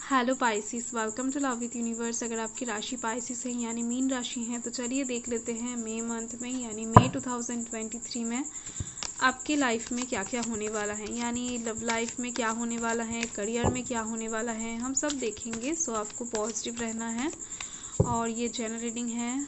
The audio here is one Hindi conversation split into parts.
Hello Pisces, welcome to love with universe. अगर आपकी राशि पाइसिस है यानी मीन राशि है तो चलिए देख लेते हैं मई मंथ में यानी मई 2023 में आपके लाइफ में क्या क्या होने वाला है, यानी लव लाइफ में क्या होने वाला है, करियर में क्या होने वाला है, हम सब देखेंगे। सो आपको पॉजिटिव रहना है। और ये जनरल रीडिंग है,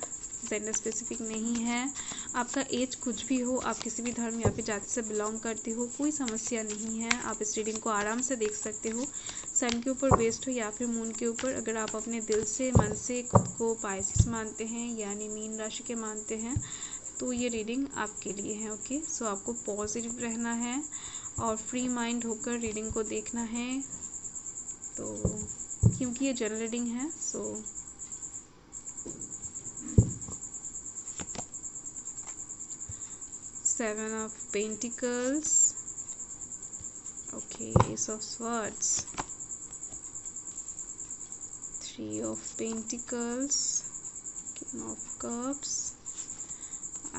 जेंडर स्पेसिफिक नहीं है। आपका एज कुछ भी हो, आप किसी भी धर्म या फिर जाति से बिलोंग करते हो, कोई समस्या नहीं है। आप इस रीडिंग को आराम से देख सकते हो। सन के ऊपर बेस्ड हो या फिर मून के ऊपर। अगर आप अपने दिल से मन से खुद को पाइसिस मानते हैं यानी मीन राशि के मानते हैं तो ये रीडिंग आपके लिए है। ओके, सो आपको पॉजिटिव रहना है और फ्री माइंड होकर रीडिंग को देखना है। तो क्योंकि ये जनरल रीडिंग है सो Seven of Pentacles, okay, Ace of Swords, Three of Pentacles, King of Cups,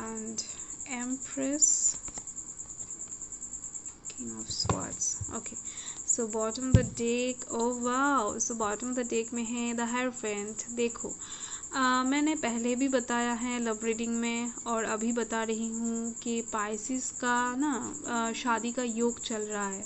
and Empress, King of Swords. Okay, so bottom of the deck, oh wow, so bottom of the deck में है the Hierophant। देखो मैंने पहले भी बताया है लव रीडिंग में और अभी बता रही हूँ कि पाइसिस का ना शादी का योग चल रहा है।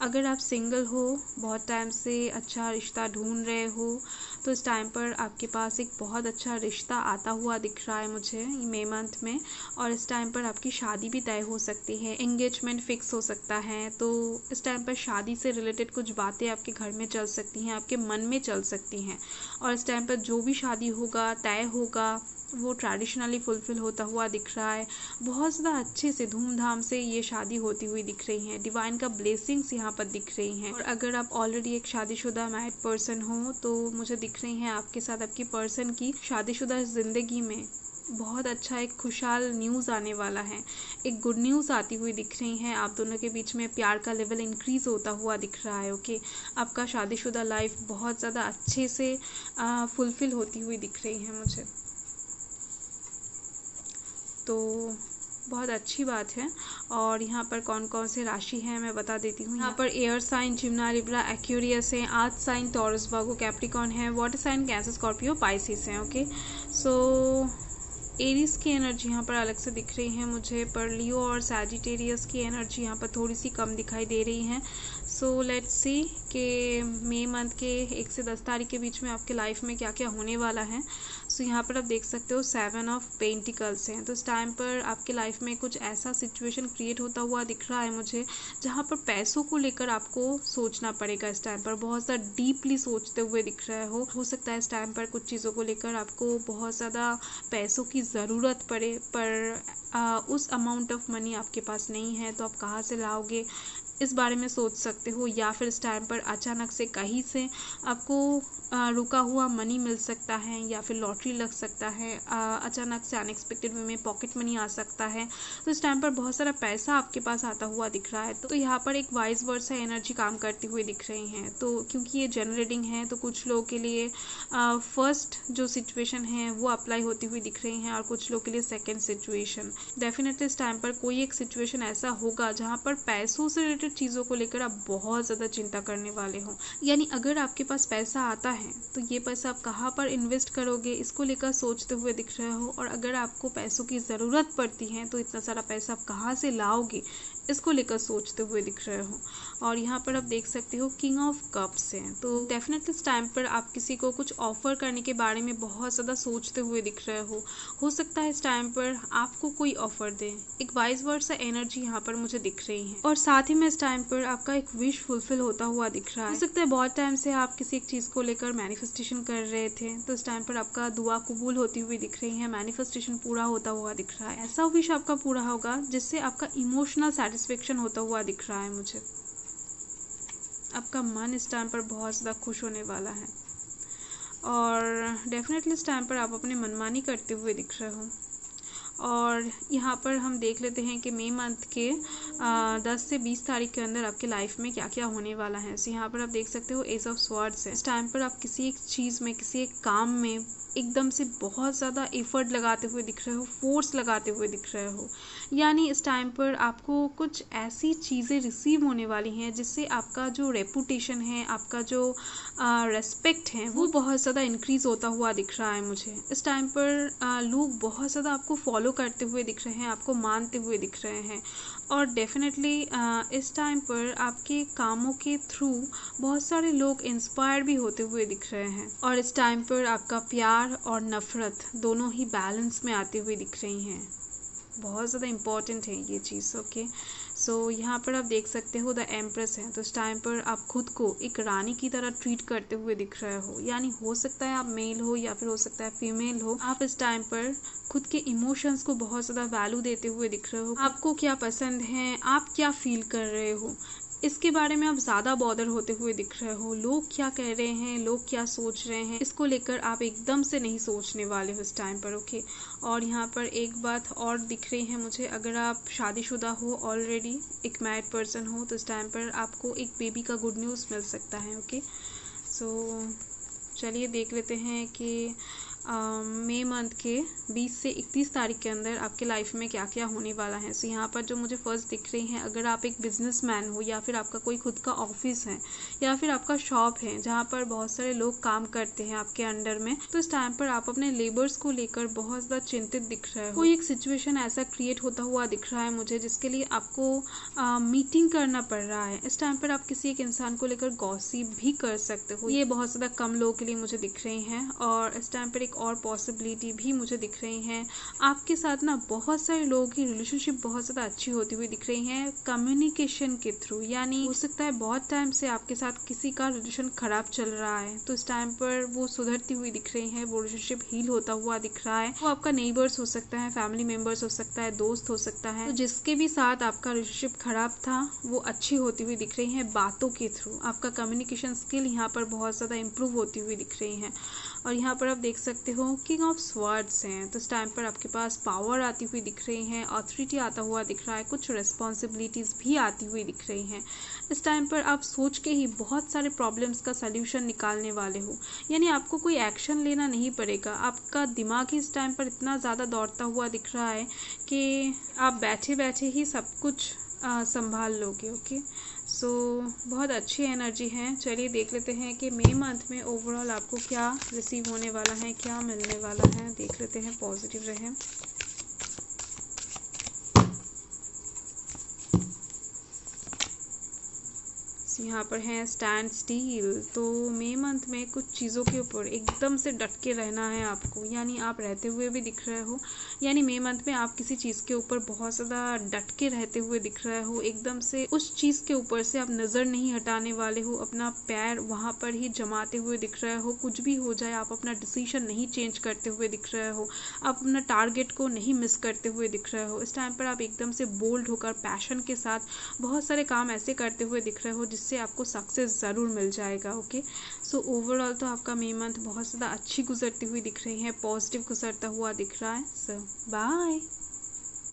अगर आप सिंगल हो, बहुत टाइम से अच्छा रिश्ता ढूंढ रहे हो तो इस टाइम पर आपके पास एक बहुत अच्छा रिश्ता आता हुआ दिख रहा है मुझे मई मंथ में। और इस टाइम पर आपकी शादी भी तय हो सकती है, एंगेजमेंट फिक्स हो सकता है। तो इस टाइम पर शादी से रिलेटेड कुछ बातें आपके घर में चल सकती हैं, आपके मन में चल सकती हैं। और इस टाइम पर जो भी शादी होगा, तय होगा, वो ट्रेडिशनली फुलफिल होता हुआ दिख रहा है। बहुत ज़्यादा अच्छे से धूमधाम से ये शादी होती हुई दिख रही है। डिवाइन का ब्लेसिंग्स यहाँ पर दिख रही हैं। और अगर आप ऑलरेडी एक शादीशुदा मैरिड पर्सन हो तो मुझे दिख रही हैं आपके साथ आपकी पर्सन की शादीशुदा ज़िंदगी में बहुत अच्छा एक खुशहाल न्यूज़ आने वाला है। एक गुड न्यूज़ आती हुई दिख रही हैं। आप दोनों के बीच में प्यार का लेवल इंक्रीज होता हुआ दिख रहा है। ओके, आपका शादीशुदा लाइफ बहुत ज़्यादा अच्छे से फुलफिल होती हुई दिख रही है मुझे, तो बहुत अच्छी बात है। और यहाँ पर कौन कौन से राशि हैं मैं बता देती हूँ। यहाँ पर air sign Gemini Libra Aquarius है, earth sign Taurus Virgo Capricorn है, water sign Cancer Scorpio Pisces है। ओके, सो एरीज की एनर्जी यहाँ पर अलग से दिख रही है मुझे, पर लियो और सैजिटेरियस की एनर्जी यहाँ पर थोड़ी सी कम दिखाई दे रही है। सो लेट्स सी कि मई मंथ के 1 से 10 तारीख के बीच में आपके लाइफ में क्या क्या होने वाला है। सो यहाँ पर आप देख सकते हो 7 ऑफ पेंटिकल्स हैं। तो इस टाइम पर आपके लाइफ में कुछ ऐसा सिचुएशन क्रिएट होता हुआ दिख रहा है मुझे जहाँ पर पैसों को लेकर आपको सोचना पड़ेगा। इस टाइम पर बहुत ज़्यादा डीपली सोचते हुए दिख रहे हो सकता है इस टाइम पर कुछ चीज़ों को लेकर आपको बहुत ज़्यादा पैसों की ज़रूरत पड़े, पर उस अमाउंट ऑफ मनी आपके पास नहीं है तो आप कहाँ से लाओगे इस बारे में सोच सकते हो। या फिर इस टाइम पर अचानक से कहीं से आपको रुका हुआ मनी मिल सकता है या फिर लॉटरी लग सकता है, अचानक से अनएक्सपेक्टेड वे में पॉकेट मनी आ सकता है। तो इस टाइम पर बहुत सारा पैसा आपके पास आता हुआ दिख रहा है। तो यहाँ पर एक वाइस वर्सा एनर्जी काम करती हुई दिख रही है। तो क्योंकि ये जनरल रीडिंग है तो कुछ लोगों के लिए फर्स्ट जो सिचुएशन है वो अप्लाई होती हुई दिख रही है और कुछ लोगों के लिए सेकेंड सिचुएशन। डेफिनेटली इस टाइम पर कोई एक सिचुएशन ऐसा होगा जहाँ पर पैसों से रिलेटेड चीज़ों को लेकर आप बहुत ज़्यादा चिंता करने वाले हो। यानी अगर आपके पास पैसा आता है तो ये पैसा आप कहाँ पर इन्वेस्ट करोगे इसको लेकर सोचते हुए दिख रहे हो। और अगर आपको पैसों की ज़रूरत पड़ती है तो इतना सारा पैसा आप कहाँ से लाओगे इसको लेकर सोचते हुए दिख रहे हो। और यहाँ पर आप देख सकते हो किंग ऑफ कप्स हैं। तो डेफिनेटली इस टाइम पर आप किसी को कुछ ऑफर करने के बारे में बहुत ज़्यादा सोचते हुए दिख रहे हो सकता है इस टाइम पर आपको कोई ऑफर दे। एक वाइस वर्सा एनर्जी यहाँ पर मुझे दिख रही है। और साथ ही में इस टाइम पर आपका एक विश फुलफिल होता हुआ दिख रहा है। हो सकता है बहुत टाइम से आप किसी एक चीज़ को लेकर मैनिफेस्टेशन कर रहे थे तो इस टाइम पर आपका दुआ कबूल होती हुई दिख रही है, मैनिफेस्टेशन पूरा होता हुआ दिख रहा है। ऐसा विश आपका पूरा होगा जिससे आपका इमोशनल सेटिस्फेक्शन होता हुआ दिख रहा है मुझे। आपका मन इस टाइम पर बहुत ज़्यादा खुश होने वाला है और डेफिनेटली इस टाइम पर आप अपने मनमानी करते हुए दिख रहे हो। और यहाँ पर हम देख लेते हैं कि मई मंथ के 10 से 20 तारीख के अंदर आपके लाइफ में क्या क्या होने वाला है। सो यहाँ पर आप देख सकते हो एज ऑफ स्वॉर्ड्स है। इस टाइम पर आप किसी एक चीज़ में, किसी एक काम में एकदम से बहुत ज़्यादा एफर्ट लगाते हुए दिख रहे हो, फोर्स लगाते हुए दिख रहे हो। यानी इस टाइम पर आपको कुछ ऐसी चीज़ें रिसीव होने वाली हैं जिससे आपका जो रेपुटेशन है, आपका जो रेस्पेक्ट है, वो बहुत ज़्यादा इंक्रीज़ होता हुआ दिख रहा है मुझे। इस टाइम पर लोग बहुत ज़्यादा आपको फॉलो करते हुए दिख रहे हैं, आपको मानते हुए दिख रहे हैं। और डेफिनेटली इस टाइम पर आपके कामों के थ्रू बहुत सारे लोग इंस्पायर भी होते हुए दिख रहे हैं। और इस टाइम पर आपका प्यार और नफरत दोनों ही बैलेंस में आती हुई दिख रही हैं। बहुत ज़्यादा इम्पॉर्टेंट है ये चीज़। ओके, सो यहाँ पर आप देख सकते हो द एम्प्रेस है। तो इस टाइम पर आप खुद को एक रानी की तरह ट्रीट करते हुए दिख रहे हो। यानी हो सकता है आप मेल हो या फिर हो सकता है फीमेल हो। आप इस टाइम पर खुद के इमोशंस को बहुत ज़्यादा वैल्यू देते हुए दिख रहे हो। आपको क्या पसंद है, आप क्या फील कर रहे हो, इसके बारे में आप ज़्यादा बॉदर होते हुए दिख रहे हो। लोग क्या कह रहे हैं, लोग क्या सोच रहे हैं, इसको लेकर आप एकदम से नहीं सोचने वाले हो इस टाइम पर। ओके, और यहाँ पर एक बात और दिख रही है मुझे, अगर आप शादीशुदा हो, ऑलरेडी एक मैरिड पर्सन हो, तो इस टाइम पर आपको एक बेबी का गुड न्यूज़ मिल सकता है। ओके, सो चलिए देख लेते हैं कि मई मंथ के 20 से 31 तारीख के अंदर आपके लाइफ में क्या क्या होने वाला है। सो यहाँ पर जो मुझे फर्स्ट दिख रही हैं, अगर आप एक बिजनेसमैन हो या फिर आपका कोई खुद का ऑफिस है या फिर आपका शॉप है जहाँ पर बहुत सारे लोग काम करते हैं आपके अंडर में, तो इस टाइम पर आप अपने लेबर्स को लेकर बहुत ज़्यादा चिंतित दिख रहे हो। कोई एक सिचुएशन ऐसा क्रिएट होता हुआ दिख रहा है मुझे जिसके लिए आपको मीटिंग करना पड़ रहा है। इस टाइम पर आप किसी एक इंसान को लेकर गॉसिप भी कर सकते हो। ये बहुत ज़्यादा कम लोगों के लिए मुझे दिख रही हैं। और इस टाइम पर एक और पॉसिबिलिटी भी मुझे दिख रही हैं, आपके साथ ना बहुत सारे लोगों की रिलेशनशिप बहुत ज़्यादा अच्छी होती हुई दिख रही हैं कम्युनिकेशन के थ्रू। यानी हो सकता है बहुत टाइम से आपके साथ किसी का रिलेशन खराब चल रहा है, तो इस टाइम पर वो सुधरती हुई दिख रही है, वो रिलेशनशिप हील होता हुआ दिख रहा है। वो आपका नेबर्स हो सकता है, फैमिली मेम्बर्स हो सकता है, दोस्त हो सकता है। तो जिसके भी साथ आपका रिलेशनशिप खराब था वो अच्छी होती हुई दिख रही है बातों के थ्रू। आपका कम्युनिकेशन स्किल यहाँ पर बहुत ज़्यादा इम्प्रूव होती हुई दिख रही है। और यहाँ पर आप देख सकते हो किंग ऑफ स्वॉर्ड्स हैं, तो इस टाइम पर आपके पास पावर आती हुई दिख रही है, ऑथोरिटी आता हुआ दिख रहा है, कुछ रिस्पॉन्सिबिलिटीज़ भी आती हुई दिख रही हैं। इस टाइम पर आप सोच के ही बहुत सारे प्रॉब्लम्स का सल्यूशन निकालने वाले हो। यानी आपको कोई एक्शन लेना नहीं पड़ेगा, आपका दिमाग ही इस टाइम पर इतना ज़्यादा दौड़ता हुआ दिख रहा है कि आप बैठे बैठे ही सब कुछ संभाल लोगे। ओके, सो बहुत अच्छी एनर्जी है। चलिए देख लेते हैं कि मई मंथ में ओवरऑल आपको क्या रिसीव होने वाला है, क्या मिलने वाला है। देख लेते हैं, पॉजिटिव रहें। यहाँ पर है स्टैंड स्टील। तो मई मंथ में कुछ चीज़ों के ऊपर एकदम से डट के रहना है आपको। यानी आप रहते हुए भी दिख रहे हो, यानी मई मंथ में आप किसी चीज़ के ऊपर बहुत ज़्यादा डट के रहते हुए दिख रहे हो। एकदम से उस चीज़ के ऊपर से आप नज़र नहीं हटाने वाले हो, अपना पैर वहाँ पर ही जमाते हुए दिख रहे हो। कुछ भी हो जाए आप अपना डिसीजन नहीं चेंज करते हुए दिख रहे हो, आप अपना टारगेट को नहीं मिस करते हुए दिख रहे हो। इस टाइम पर आप एकदम से बोल्ड होकर पैशन के साथ बहुत सारे काम ऐसे करते हुए दिख रहे हो जिससे आपको सक्सेस ज़रूर मिल जाएगा। ओके, सो ओवरऑल तो आपका मई मंथ बहुत ज़्यादा अच्छी गुजरती हुई दिख रही है, पॉजिटिव गुजरता हुआ दिख रहा है। सो बाय।